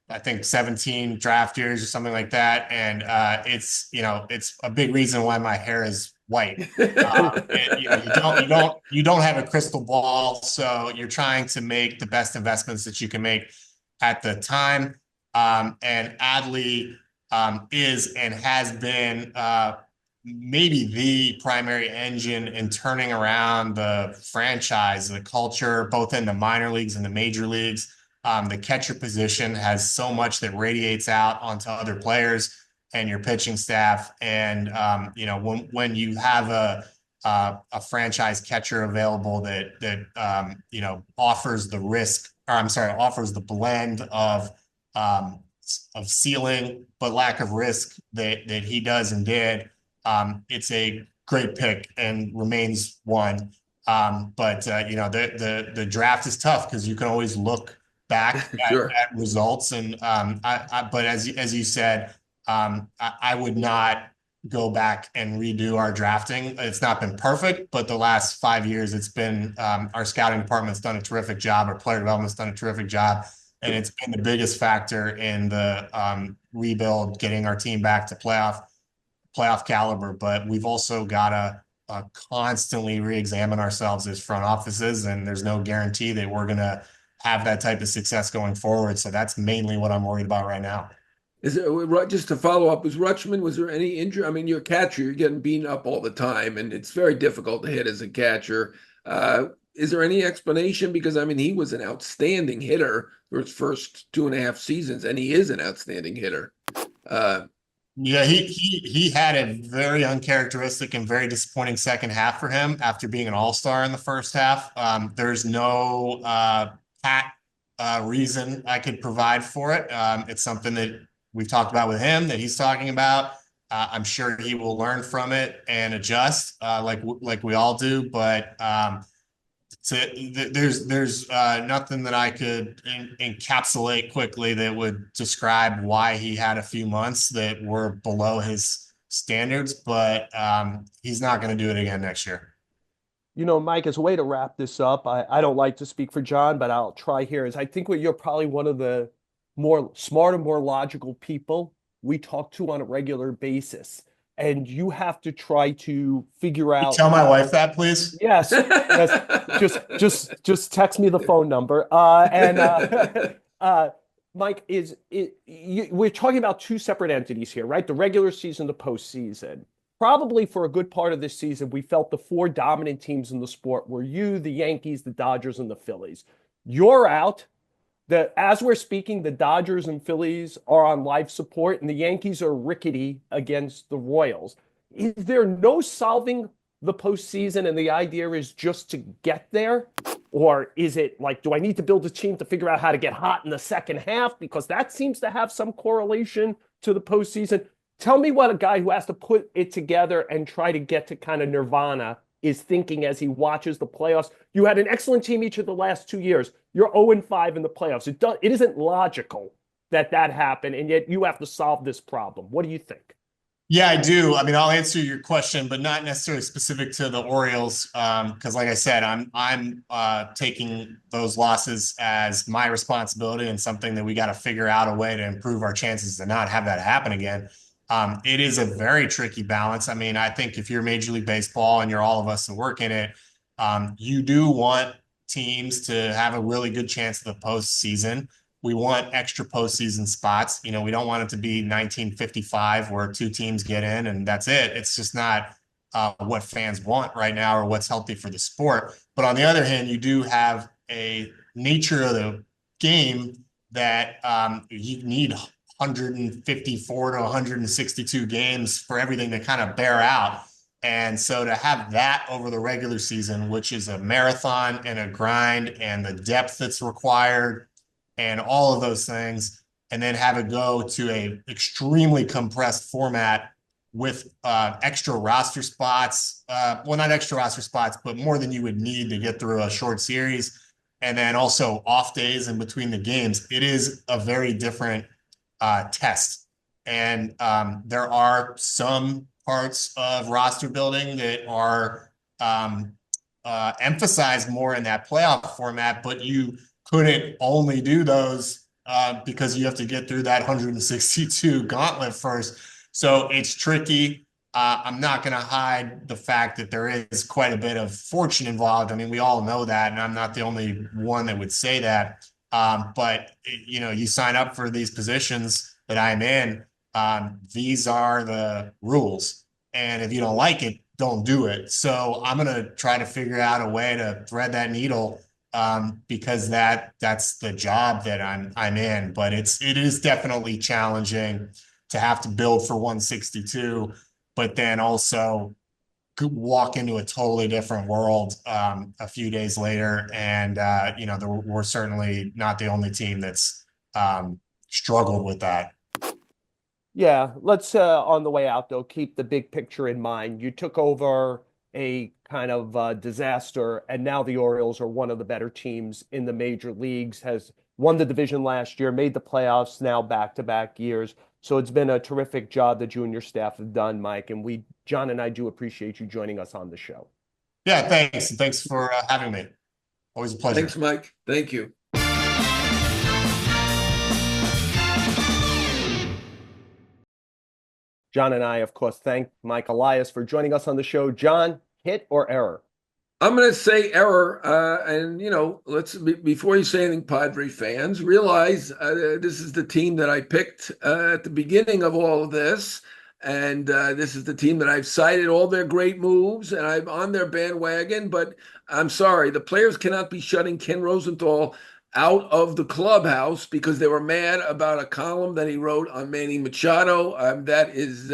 S3: I think 17 draft years or something like that, and it's a big reason why my hair is white. You don't have a crystal ball, so you're trying to make the best investments that you can make at the time. And Adley is and has been maybe the primary engine in turning around the franchise, the culture, both in the minor leagues and the major leagues. The catcher position has so much that radiates out onto other players and your pitching staff. And when you have a franchise catcher available that offers the risk, or I'm sorry, offers the blend of ceiling but lack of risk that he does and did, it's a great pick and remains one. But the draft is tough because you can always look back
S2: Sure.
S3: at results. And but as you said, I would not go back and redo our drafting. It's not been perfect, but the last 5 years, it's been our scouting department's done a terrific job. Our player development's done a terrific job. And it's been the biggest factor in the rebuild, getting our team back to playoff caliber. But we've also got to constantly re-examine ourselves as front offices, and there's no guarantee that we're going to have that type of success going forward. So that's mainly what I'm worried about right now.
S2: Just to follow up, was there any injury? I mean, you're a catcher, you're getting beaten up all the time, and it's very difficult to hit as a catcher. Is there any explanation? Because, I mean, he was an outstanding hitter for his first 2.5 seasons, and he is an outstanding hitter.
S3: Yeah, he had a very uncharacteristic and very disappointing second half for him after being an all-star in the first half. There's no reason I could provide for it. It's something that we've talked about with him, that he's talking about. I'm sure he will learn from it and adjust, like we all do. But there's nothing that I could encapsulate quickly that would describe why he had a few months that were below his standards. But he's not going to do it again next year.
S1: Mike, as a way to wrap this up, I don't like to speak for John, but I'll try here. Is I think you're probably one of the more smarter, more logical people we talk to on a regular basis. And you have to try to figure out.
S3: Tell my wife that, please.
S1: Yes. Just text me the phone number. Mike, we're talking about two separate entities here, right? The regular season, the postseason. Probably for a good part of this season, we felt the four dominant teams in the sport were you, the Yankees, the Dodgers, and the Phillies. You're out. As we're speaking, the Dodgers and Phillies are on life support, and the Yankees are rickety against the Royals. Is there no solving the postseason, and the idea is just to get there? Or is it like, do I need to build a team to figure out how to get hot in the second half? Because that seems to have some correlation to the postseason. Tell me what a guy who has to put it together and try to get to kind of nirvana is thinking as he watches the playoffs. You had an excellent team each of the last 2 years. You're 0-5 in the playoffs. It isn't logical that happened, and yet you have to solve this problem. What do you think?
S3: Yeah, I do. I mean, I'll answer your question, but not necessarily specific to the Orioles, because, like I said, I'm taking those losses as my responsibility and something that we got to figure out a way to improve our chances to not have that happen again. It is a very tricky balance. I mean, I think if you're Major League Baseball and you're all of us that work in it, you do want teams to have a really good chance of the postseason. We want extra postseason spots. You know, we don't want it to be 1955 where two teams get in and that's it. It's just not what fans want right now or what's healthy for the sport. But on the other hand, you do have a nature of the game that you need 154 to 162 games for everything to kind of bear out. And so to have that over the regular season, which is a marathon and a grind and the depth that's required and all of those things, and then have it go to a extremely compressed format with extra roster spots. Well, not extra roster spots, but more than you would need to get through a short series. And then also off days in between the games. It is a very different test. And there are some parts of roster building that are emphasized more in that playoff format, but you couldn't only do those because you have to get through that 162 gauntlet first. So it's tricky. I'm not going to hide the fact that there is quite a bit of fortune involved. I mean, we all know that, and I'm not the only one that would say that. But, you know, you sign up for these positions that I'm in. These are the rules. And if you don't like it, don't do it. So I'm going to try to figure out a way to thread that needle because that's the job that I'm in. But it is definitely challenging to have to build for 162, but then also walk into a totally different world a few days later. And you know, we're certainly not the only team that's struggled with that.
S1: Yeah, let's on the way out though, keep the big picture in mind. You took over a kind of disaster, and now the Orioles are one of the better teams in the major leagues, has won the division last year, made the playoffs now back-to-back years. So it's been a terrific job that you and your staff have done, Mike. And John and I do appreciate you joining us on the show.
S3: Yeah, thanks. And thanks for having me. Always a pleasure.
S2: Thanks, Mike. Thank you.
S1: John and I, of course, thank Mike Elias for joining us on the show. John, hit or error?
S2: I'm going to say error. And, you know, before you say anything, Padre fans, realize this is the team that I picked at the beginning of all of this. And this is the team that I've cited all their great moves, and I'm on their bandwagon. But I'm sorry, the players cannot be shutting Ken Rosenthal out of the clubhouse because they were mad about a column that he wrote on Manny Machado. That is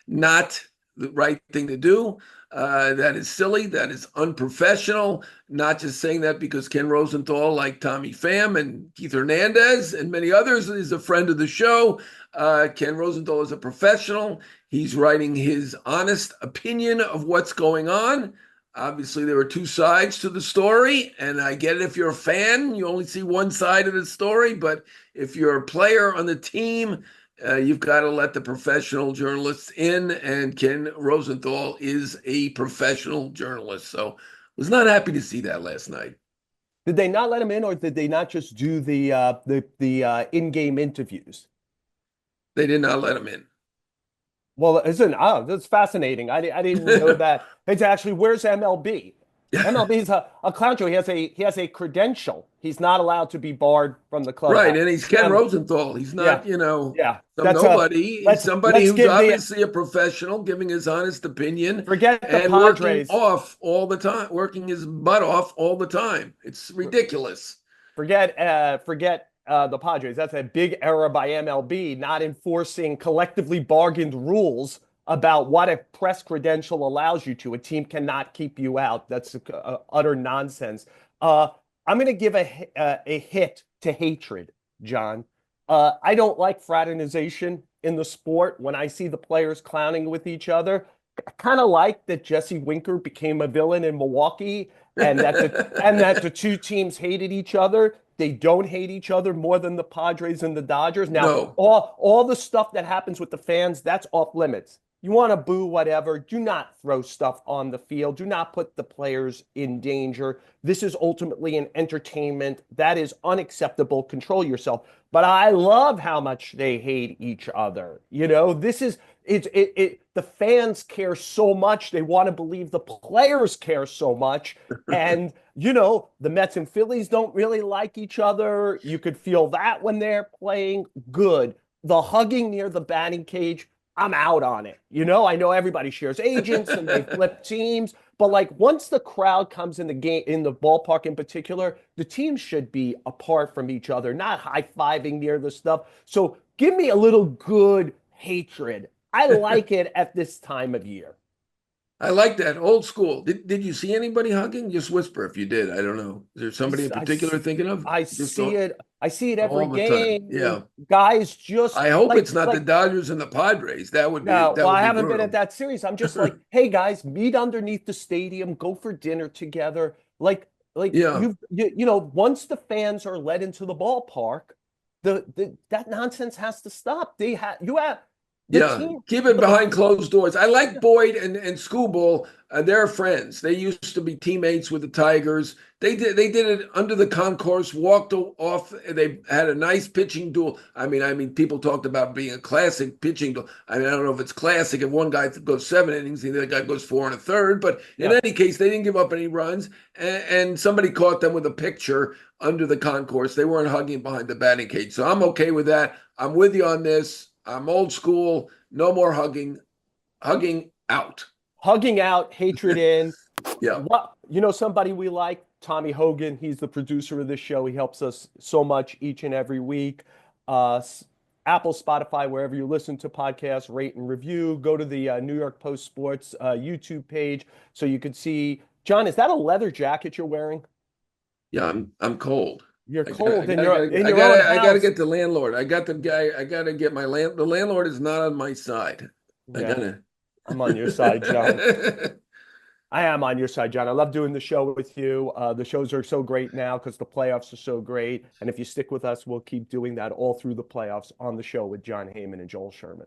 S2: not the right thing to do. That is silly. That is unprofessional. Not just saying that because Ken Rosenthal, like Tommy Pham and Keith Hernandez and many others, is a friend of the show. Ken Rosenthal is a professional. He's writing his honest opinion of what's going on. Obviously, there are two sides to the story, and I get it. If you're a fan, you only see one side of the story. But if you're a player on the team, you've got to let the professional journalists in, and Ken Rosenthal is a professional journalist. So I was not happy to see that last night.
S1: Did they not let him in, or did they not just do the in-game interviews?
S2: They did not let him in.
S1: Well, that's fascinating. I didn't know that. It's actually, where's MLB? MLB is a clown show. He has a credential. He's not allowed to be barred from the club.
S2: Right, and he's Ken Rosenthal. He's not, nobody. He's somebody who's obviously a professional, giving his honest opinion.
S1: Forget the Padres.
S2: Working his butt off all the time. It's ridiculous.
S1: Forget the Padres. That's a big error by MLB, not enforcing collectively bargained rules about what a press credential allows you to. A team cannot keep you out. That's utter nonsense. I'm going to give a hit to hatred, John. I don't like fraternization in the sport. When I see the players clowning with each other, I kind of like that Jesse Winker became a villain in Milwaukee, and that the two teams hated each other. They don't hate each other more than the Padres and the Dodgers. Now,
S2: No.
S1: all the stuff that happens with the fans, that's off limits. You want to boo whatever. Do not throw stuff on the field. Do not put the players in danger. This is ultimately an entertainment. That is unacceptable. Control yourself. But I love how much they hate each other. This is the fans care so much. They want to believe the players care so much. And the Mets and Phillies don't really like each other. You could feel that when they're playing good. The hugging near the batting cage, I'm out on it. I know everybody shares agents and they flip teams, but like once the crowd comes in the game, in the ballpark in particular, the teams should be apart from each other, not high-fiving near the stuff. So give me a little good hatred. I like it at this time of year.
S2: I like that old school. Did you see anybody hugging? Just whisper if you did. I don't know. Is there somebody in
S1: I,
S2: particular thinking of?
S1: I
S2: Just
S1: see it. I see it every
S2: all the time.
S1: game.
S2: Yeah.
S1: Guys just
S2: I hope
S1: like
S2: it's not the
S1: like
S2: Dodgers and the Padres. That would be
S1: no,
S2: that
S1: well,
S2: would
S1: I
S2: be
S1: haven't been at
S2: brutal.
S1: that series. I'm just like, hey guys, meet underneath the stadium, go for dinner together. Like
S2: Yeah.
S1: once the fans are let into the ballpark, that nonsense has to stop. You have the
S2: Yeah,
S1: team.
S2: keep it behind closed doors. I like Boyd and Schoolball. They're friends. They used to be teammates with the Tigers. They did it under the concourse. Walked off. They had a nice pitching duel. I mean, people talked about being a classic pitching duel. I don't know if it's classic if one guy goes 7 innings and the other guy goes 4 1/3. But in
S1: Yeah.
S2: any case, they didn't give up any runs. And somebody caught them with a picture under the concourse. They weren't hugging behind the batting cage, so I'm okay with that. I'm with you on this. I'm old school. No more hugging. Hugging out.
S1: Hugging out, hatred in.
S2: Yeah.
S1: What somebody we like, Tommy Hogan. He's the producer of this show. He helps us so much each and every week. Uh, Apple, Spotify, wherever you listen to podcasts, rate and review. Go to the New York Post Sports YouTube page so you can see. John, is that a leather jacket you're wearing?
S2: Yeah, I'm cold.
S1: You're
S2: I gotta, I
S1: cold in
S2: gotta,
S1: your in
S2: I
S1: your own
S2: gotta, I gotta
S1: house.
S2: get the landlord. I got the guy. I gotta get my land. The landlord is not on my side. I
S1: Yeah,
S2: gotta.
S1: I'm on your side, John. I am on your side, John. I love doing the show with you. The shows are so great now because the playoffs are so great. And if you stick with us, we'll keep doing that all through the playoffs on the show with Jon Heyman and Joel Sherman.